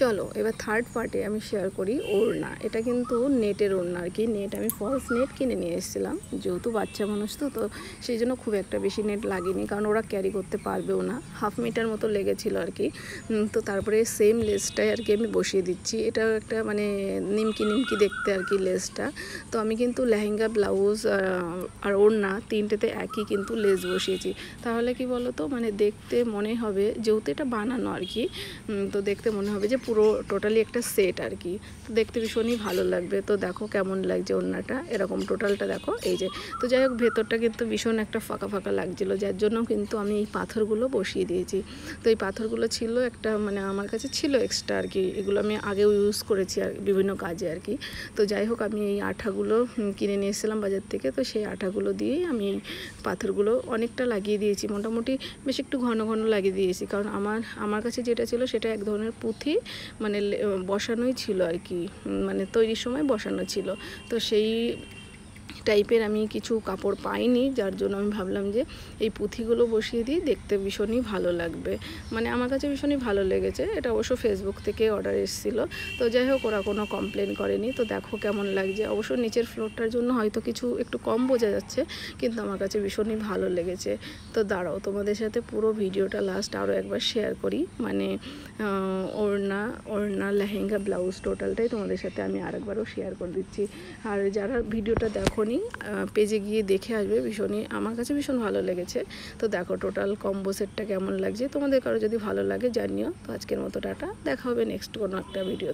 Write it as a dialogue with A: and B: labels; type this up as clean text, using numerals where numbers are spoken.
A: চলো এবার থার্ড পার্টে আমি শেয়ার করি ওড়না। এটা কিন্তু নেটের ওড়না আর কি। নেট আমি ফলস নেট কিনে নিয়ে এসেছিলাম, যেহেতু বাচ্চা মানুষ তো সেই জন্য খুব একটা বেশি নেট লাগেনি, কারণ ওরা ক্যারি করতে পারবেও না। 1/2 মিটার মতো লেগেছিলো আর কি। তো তারপরে সেম লেসটাই আর কি আমি বসিয়ে দিচ্ছি। এটা একটা মানে নিমকি নিমকি দেখতে আর কি লেসটা। তো আমি কিন্তু লেহেঙ্গা, ব্লাউজ আর ওড়না তিনটেতে একই কিন্তু লেস বসিয়েছি। তাহলে কি বলো তো, মানে দেখতে মনে হবে, যেহেতু এটা বানানো আর কি, তো দেখতে মনে হবে যে পুরো টোটালি একটা সেট আর কি। তো দেখতে ভীষণই ভালো লাগবে। তো দেখো কেমন লাগছে ওড়নাটা, এরকম টোটালটা দেখো এই যে। তো যাই হোক, ভেতরটা কিন্তু ভীষণ একটা ফাঁকা ফাঁকা লাগছিলো, যার জন্য কিন্তু আমি এই পাথরগুলো বসিয়ে দিয়েছি। তো এই পাথরগুলো ছিল একটা, মানে আমার কাছে ছিল এক্সট্রা আর কি। এগুলো আমি আগেও ইউজ করেছি আর বিভিন্ন কাজে আর কি। তো যাই হোক, আমি এই আঠাগুলো কিনে নিয়ে এসেছিলাম বাজার থেকে। তো সেই আঠাগুলো দিয়েই আমি এই পাথরগুলো অনেকটা লাগিয়ে দিয়েছি, মোটামুটি বেশ একটু ঘন ঘন লাগিয়ে দিয়েছি। কারণ আমার কাছে যেটা ছিল সেটা এক ধরনের পুঁথি, মানে বসানোই ছিল আর কি, মানে তৈরির সময় বসানো ছিল। তো সেই টাইপের আমি কিছু কাপড় পাইনি, যার জন্য আমি ভাবলাম যে এই পুঁথিগুলো বসিয়ে দিই, দেখতে ভীষণই ভালো লাগবে। মানে আমার কাছে ভীষণই ভালো লেগেছে। এটা অবশ্য ফেসবুক থেকে অর্ডার এসেছিলো। তো যাই হোক, ওরা কোনো কমপ্লেন করেনি। তো দেখো কেমন লাগছে। অবশ্য নিচের ফ্লোরটার জন্য হয়তো কিছু একটু কম বোঝা যাচ্ছে, কিন্তু আমার কাছে ভীষণই ভালো লেগেছে। তো দাঁড়াও, তোমাদের সাথে পুরো ভিডিওটা লাস্ট আরও একবার শেয়ার করি। মানে ওড়না লেহেঙ্গা ব্লাউজ টোটালটাই তোমাদের সাথে আমি আরেকবারও শেয়ার করে দিচ্ছি। আর যারা ভিডিওটা দেখো পেজে গিয়ে দেখে আসবে, ভীষণই আমার কাছে ভীষণ ভালো লেগেছে। তো দেখো টোটাল কম্বো সেটটা কেমন লাগছে। তোমাদের কারো যদি ভালো লাগে জানিও। তো আজকের মতো টাটা, দেখা হবে নেক্সট কোনো একটা ভিডিও।